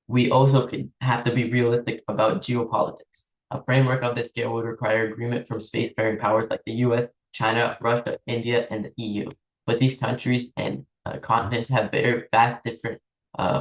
We also have to be realistic about geopolitics. A framework of this scale would require agreement from spacefaring powers like the US, China, Russia, India, and the EU. But these countries and continents have very vast different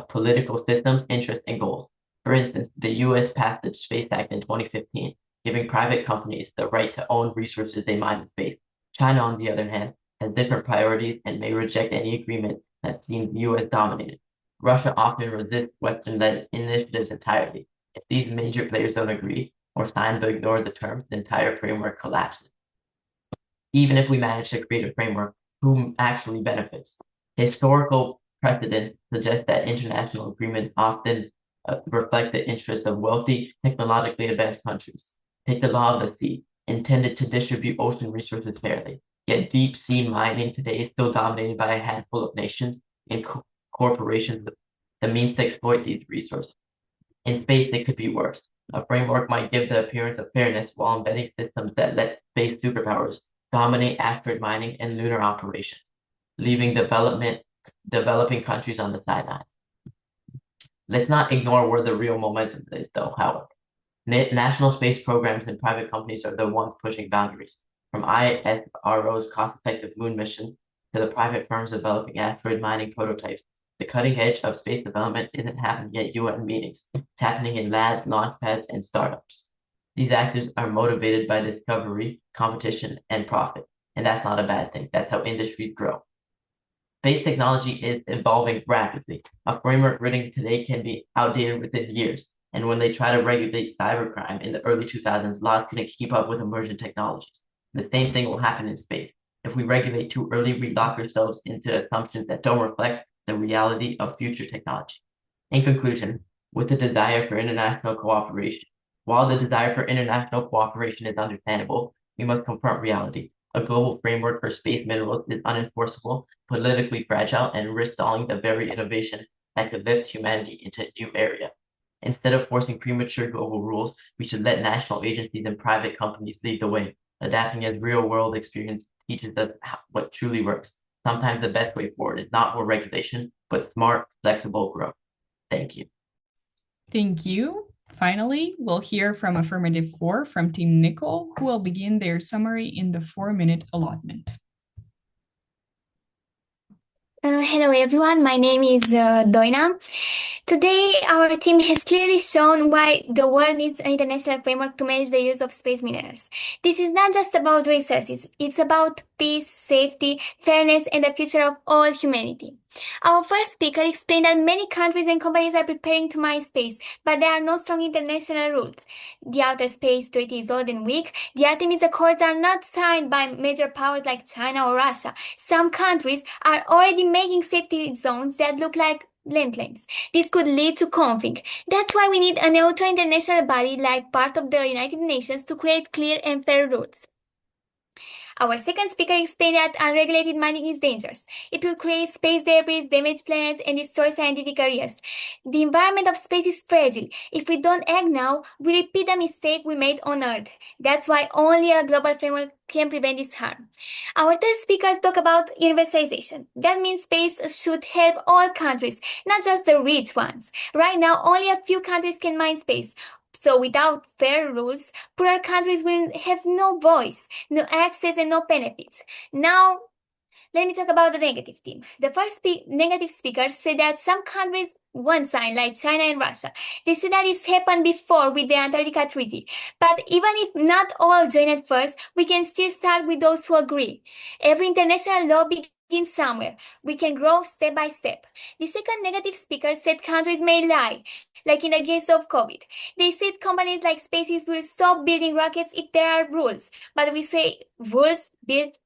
political systems, interests, and goals. For instance, the US passed the Space Act in 2015, giving private companies the right to own resources they mine in space. China, on the other hand, has different priorities and may reject any agreement that seems US dominated. Russia often resists Western-led initiatives entirely. If these major players don't agree or sign but ignore the terms, the entire framework collapses. Even if we manage to create a framework, who actually benefits? Historical precedent suggests that international agreements often reflect the interests of wealthy, technologically advanced countries. Take the law of the sea, intended to distribute ocean resources fairly. Yet deep sea mining today is still dominated by a handful of nations and corporations with the means to exploit these resources. In space, it could be worse. A framework might give the appearance of fairness while embedding systems that let space superpowers dominate asteroid mining and lunar operations, leaving developing countries on the sidelines. Let's not ignore where the real momentum is, though, however. National space programs and private companies are the ones pushing boundaries, from ISRO's cost-effective moon mission to the private firms developing asteroid mining prototypes. The cutting edge of space development isn't happening at UN meetings. It's happening in labs, launch pads, and startups. These actors are motivated by discovery, competition, and profit. And that's not a bad thing. That's how industries grow. Space technology is evolving rapidly. A framework written today can be outdated within years. And when they try to regulate cybercrime in the early 2000s, laws couldn't keep up with emergent technologies. The same thing will happen in space. If we regulate too early, we lock ourselves into assumptions that don't reflect the reality of future technology. In conclusion, with the desire for international cooperation, while the desire for international cooperation is understandable, we must confront reality. A global framework for space minerals is unenforceable, politically fragile, and risks stalling the very innovation that could lift humanity into a new area. Instead of forcing premature global rules, we should let national agencies and private companies lead the way, adapting as real-world experience teaches us what truly works. Sometimes the best way forward is not more regulation, but smart, flexible growth. Thank you. Thank you. Finally, we'll hear from affirmative 4 from Team Nickel, who will begin their summary in the 4-minute allotment. Hello everyone, my name is Doina. Today, our team has clearly shown why the world needs an international framework to manage the use of space minerals. This is not just about resources, it's about peace, safety, fairness, and the future of all humanity. Our first speaker explained that many countries and companies are preparing to mine space, but there are no strong international rules. The Outer Space Treaty is old and weak. The Artemis Accords are not signed by major powers like China or Russia. Some countries are already making safety zones that look like land claims. This could lead to conflict. That's why we need a neutral international body like part of the United Nations to create clear and fair rules. Our second speaker explained that unregulated mining is dangerous. It will create space debris, damage planets, and destroy scientific areas. The environment of space is fragile. If we don't act now, we repeat the mistake we made on Earth. That's why only a global framework can prevent this harm. Our third speaker talked about universalization. That means space should help all countries, not just the rich ones. Right now, only a few countries can mine space. So without fair rules, poorer countries will have no voice, no access, and no benefits. Now, let me talk about the negative team. The first negative speaker said that some countries won't sign, like China and Russia. They said that this happened before with the Antarctica Treaty. But even if not all join at first, we can still start with those who agree. Every international law begins somewhere. We can grow step by step. The second negative speaker said countries may lie, like in the case of COVID. They said companies like SpaceX will stop building rockets if there are rules. But we say rules build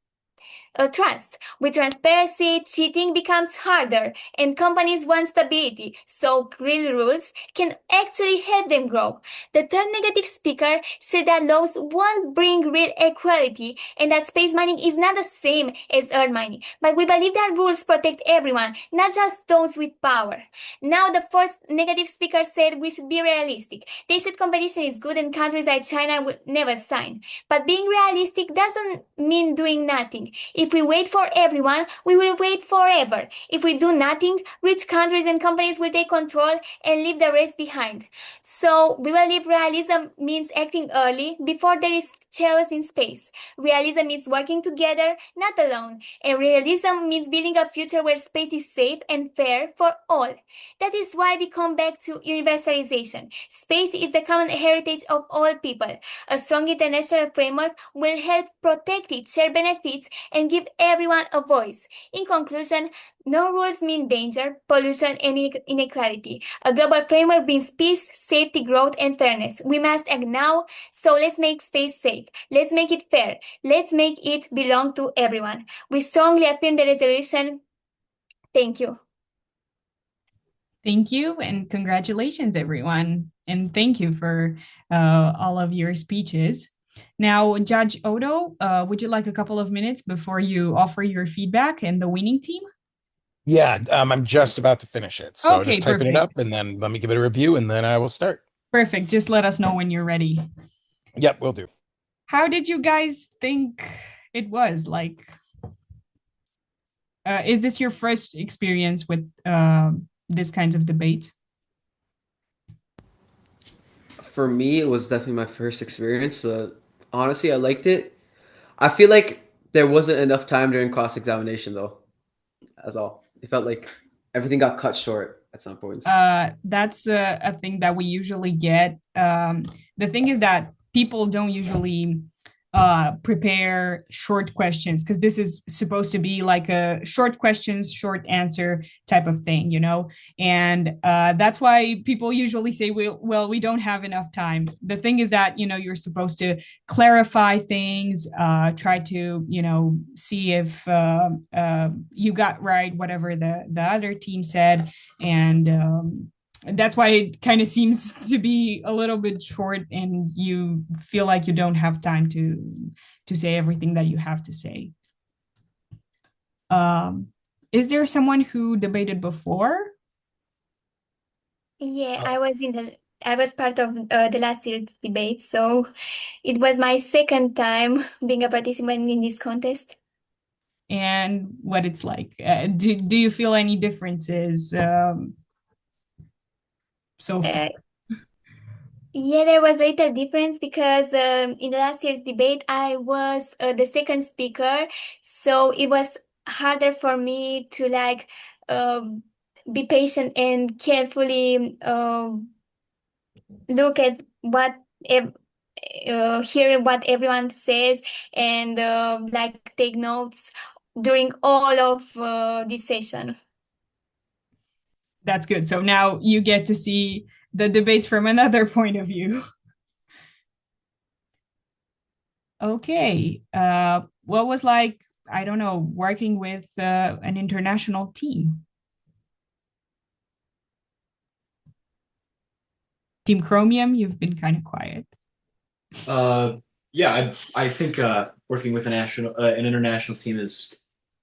trust. With transparency, cheating becomes harder, and companies want stability, so real rules can actually help them grow. The third negative speaker said that laws won't bring real equality and that space mining is not the same as earth mining. But we believe that rules protect everyone, not just those with power. Now, the first negative speaker said we should be realistic. They said competition is good and countries like China will never sign. But being realistic doesn't mean doing nothing. If we wait for everyone, we will wait forever. If we do nothing, rich countries and companies will take control and leave the rest behind. So, we believe realism means acting early before there is chaos in space. Realism is working together, not alone. And realism means building a future where space is safe and fair for all. That is why we come back to universalization. Space is the common heritage of all people. A strong international framework will help protect it, share benefits, and give everyone a voice. In conclusion, no rules mean danger, pollution, and inequality. A global framework brings peace, safety, growth, and fairness. We must act now, so let's make space safe. Let's make it fair. Let's make it belong to everyone. We strongly affirm the resolution. Thank you. Thank you and congratulations, everyone. And thank you for all of your speeches. Now, Judge Odo, would you like a couple of minutes before you offer your feedback and the winning team? Yeah, I'm just about to finish it. So Okay, just typing it perfect. up and then let me give it a review and then I will start. Perfect. Just let us know when you're ready. Yep, will do. How did you guys think it was? Like, is this your first experience with this kinds of debate? For me, it was definitely my first experience, but honestly, I liked it. I feel like there wasn't enough time during cross-examination, though. That's all. It felt like everything got cut short at some points. That's a thing that we usually get. The thing is that people don't usually prepare short questions because this is supposed to be like a short questions, short answer type of thing, you know? And that's why people usually say, well, we don't have enough time. The thing is that, you know, you're supposed to clarify things, try to, you know, see if you got right whatever the other team said. And that's why it kind of seems to be a little bit short and you feel like you don't have time to say everything that you have to say. Is there someone who debated before? Yeah, I was part of the last year's debate, so it was my second time being a participant in this contest. And what it's like? Do you feel any differences so far? Yeah, there was a little difference because in the last year's debate, I was the second speaker, so it was harder for me to like be patient and carefully look at what hear what everyone says and like take notes during all of this session. That's good. So now you get to see the debates from another point of view. Okay. What was like, I don't know, working with an international team? Team Chromium, you've been kind of quiet. Yeah, I think working with an international team is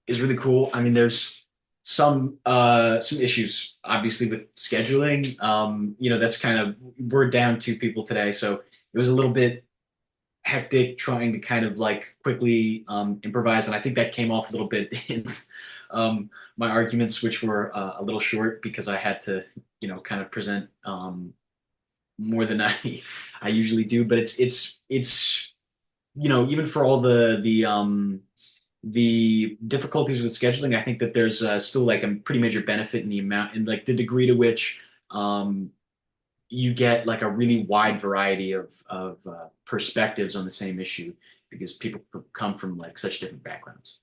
really cool. I mean, there's some issues obviously with scheduling. That's kind of we're down two people today, so it was a little bit hectic trying to kind of like quickly improvise, and I think that came off a little bit in my arguments, which were a little short because I had to, kind of present more than I usually do. But it's even for all the difficulties with scheduling, I think that there's still like a pretty major benefit in the amount and like the degree to which you get like a really wide variety of perspectives on the same issue because people come from like such different backgrounds.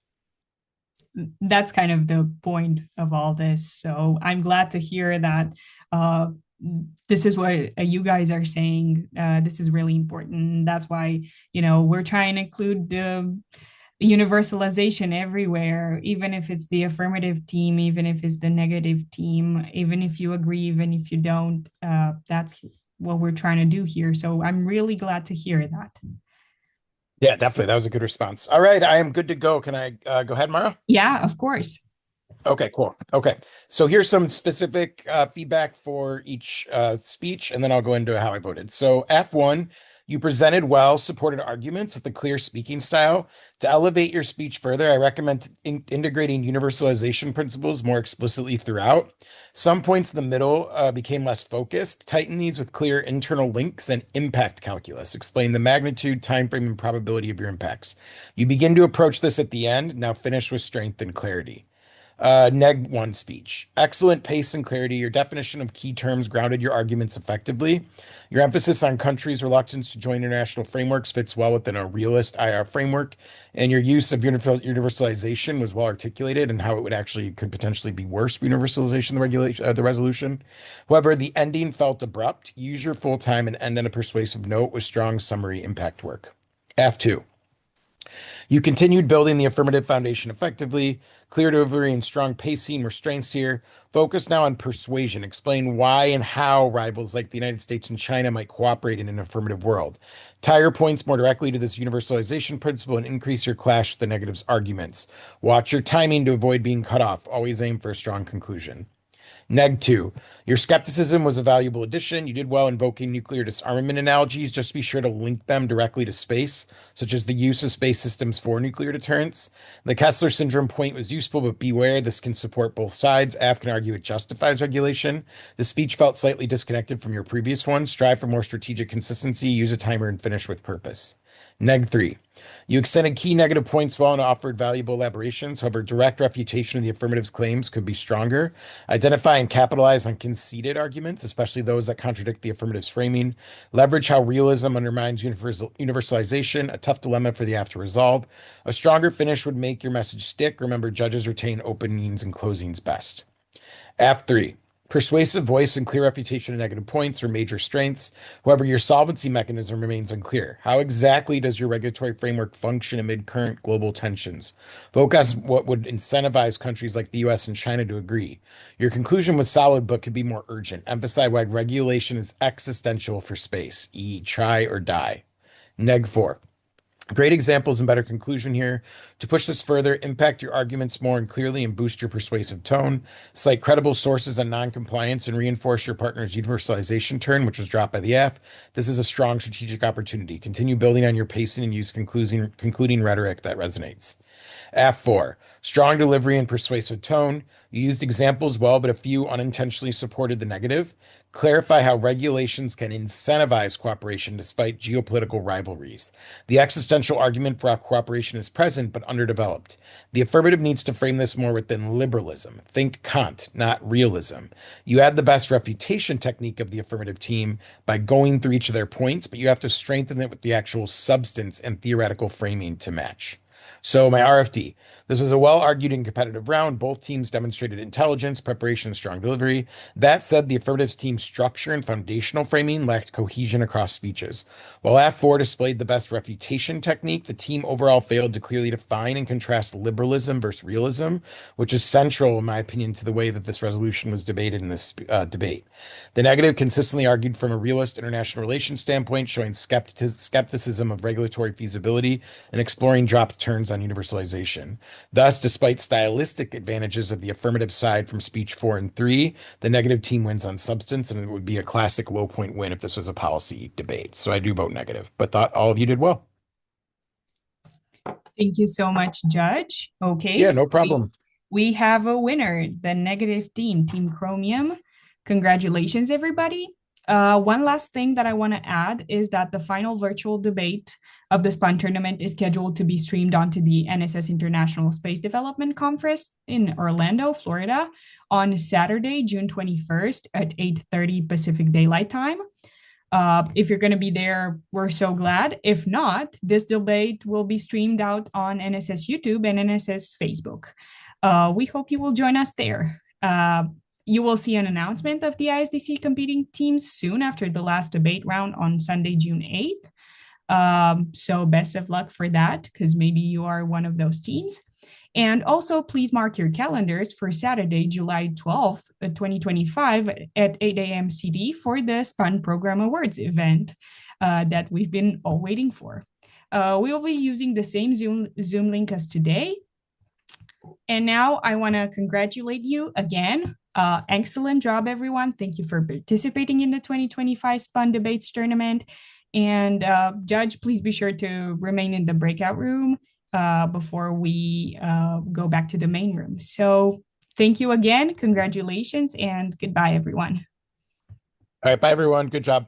That's kind of the point of all this. So I'm glad to hear that uh, this is what you guys are saying. This is really important. That's why, we're trying to include the universalization everywhere, even if it's the affirmative team, even if it's the negative team, even if you agree, even if you don't. That's what we're trying to do here. So I'm really glad to hear that. Yeah, definitely. That was a good response. All right, I am good to go. Can I go ahead, Mara? Yeah, of course. Okay, cool. Okay, so here's some specific feedback for each speech, and then I'll go into how I voted. So, F1, you presented well, supported arguments with a clear speaking style. To elevate your speech further, I recommend integrating universalization principles more explicitly throughout. Some points in the middle became less focused. Tighten these with clear internal links and impact calculus. Explain the magnitude, time frame, and probability of your impacts. You begin to approach this at the end. Now finish with strength and clarity. Neg 1 speech. Excellent pace and clarity. Your definition of key terms grounded your arguments effectively. Your emphasis on countries' reluctance to join international frameworks fits well within a realist IR framework. And your use of universalization was well articulated and how it would actually could potentially be worse for universalization, the resolution. However, the ending felt abrupt. Use your full time and end on a persuasive note with strong summary impact work. F2. You continued building the affirmative foundation effectively, clear delivery and strong pacing were strengths here. Focus now on persuasion. Explain why and how rivals like the United States and China might cooperate in an affirmative world. Tie your points more directly to this universalization principle and increase your clash with the negatives arguments. Watch your timing to avoid being cut off. Always aim for a strong conclusion. Neg 2. Your skepticism was a valuable addition. You did well invoking nuclear disarmament analogies. Just be sure to link them directly to space, such as the use of space systems for nuclear deterrence. The Kessler syndrome point was useful, but beware, this can support both sides. AF can argue it justifies regulation. The speech felt slightly disconnected from your previous one. Strive for more strategic consistency, use a timer, and finish with purpose. Neg 3. You extended key negative points well and offered valuable elaborations. However, direct refutation of the affirmative's claims could be stronger. Identify and capitalize on conceded arguments, especially those that contradict the affirmative's framing. Leverage how realism undermines universalization, a tough dilemma for the AF to resolve. A stronger finish would make your message stick. Remember, judges retain openings and closings best. F3. Persuasive voice and clear refutation of negative points are major strengths. However, your solvency mechanism remains unclear. How exactly does your regulatory framework function amid current global tensions? Focus on what would incentivize countries like the US and China to agree. Your conclusion was solid, but could be more urgent. Emphasize why regulation is existential for space, e. try or die. Neg 4. Great examples and better conclusion here. To push this further, impact your arguments more and clearly and boost your persuasive tone. Cite credible sources on non-compliance and reinforce your partner's universalization turn, which was dropped by the F. This is a strong strategic opportunity. Continue building on your pacing and use concluding rhetoric that resonates. F4. Strong delivery and persuasive tone. You used examples well, but a few unintentionally supported the negative. Clarify how regulations can incentivize cooperation despite geopolitical rivalries. The existential argument for how cooperation is present but underdeveloped. The affirmative needs to frame this more within liberalism. Think Kant, not realism. You add the best refutation technique of the affirmative team by going through each of their points, but you have to strengthen it with the actual substance and theoretical framing to match. So my RFD. This was a well-argued and competitive round. Both teams demonstrated intelligence, preparation, and strong delivery. That said, the affirmatives team's structure and foundational framing lacked cohesion across speeches. While F4 displayed the best refutation technique, the team overall failed to clearly define and contrast liberalism versus realism, which is central, in my opinion, to the way that this resolution was debated in this debate. The negative consistently argued from a realist international relations standpoint, showing skepticism of regulatory feasibility and exploring dropped turns on universalization. Thus, despite stylistic advantages of the affirmative side from speech 4 and 3, the negative team wins on substance, and it would be a classic low point win if this was a policy debate. So I do vote negative, but thought all of you did well. Thank you so much, Judge. Okay, Yeah, so no problem. we have a winner, the negative team, Team Chromium. Congratulations, everybody. One last thing that I want to add is that the final virtual debate of the SPUN tournament is scheduled to be streamed onto the NSS International Space Development Conference in Orlando, Florida, on Saturday, June 21st at 8:30 Pacific Daylight Time. If you're going to be there, we're so glad. If not, this debate will be streamed out on NSS YouTube and NSS Facebook. We hope you will join us there. You will see an announcement of the ISDC competing teams soon after the last debate round on Sunday, June 8th. So best of luck for that, because maybe you are one of those teams. And also, please mark your calendars for Saturday, July 12th, 2025 at 8 a.m. CD for the SPUN Program Awards event that we've been all waiting for. We will be using the same Zoom link as today. And now I want to congratulate you again. Excellent job, everyone. Thank you for participating in the 2025 SPUN Debates Tournament. And Judge, please be sure to remain in the breakout room before we go back to the main room. So thank you again. Congratulations and goodbye, everyone. All right, bye, everyone. Good job.